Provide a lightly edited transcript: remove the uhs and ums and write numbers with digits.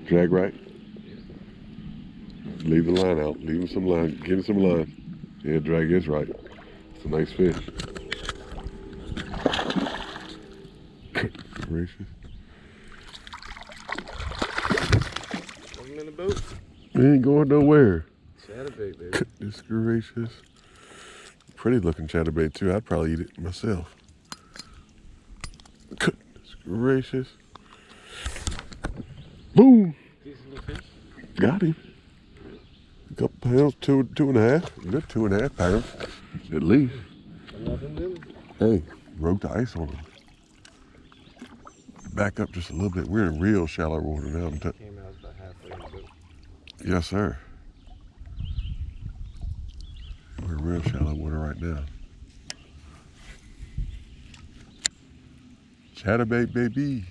Drag right. Leave the line out. Leave him some line. Give him some line. Yeah, drag is right. It's a nice fish. Gracious. Put him in the boat. He ain't going nowhere. Chatterbait, baby. Goodness gracious. Pretty looking chatterbait too. I'd probably eat it myself. Goodness gracious. Boom. Decent little fish. Got him. A couple pounds, two and a half. Good 2.5 pounds, at least. Nothing new. Hey, broke the ice on him. Back up just a little bit. We're in real shallow water now. Came out about halfway in the boat. Yes, sir. We're in real shallow water right now. Chatterbait, baby.